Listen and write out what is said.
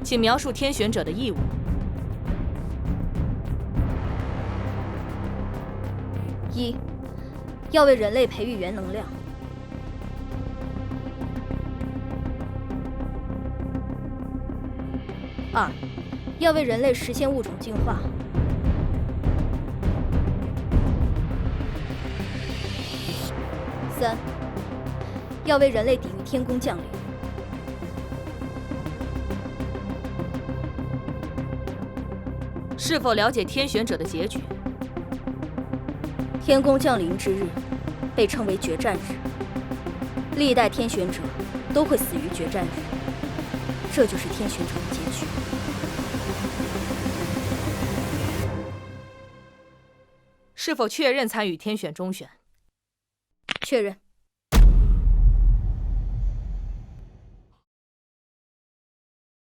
请描述天选者的义务。一，要为人类培育原能量。二，要为人类实现物种进化。三，要为人类抵御天宫降临。是否了解天选者的结局？天宫降临之日，被称为决战日。历代天选者都会死于决战日，这就是天选者的结局。是否确认参与天选中选？确认。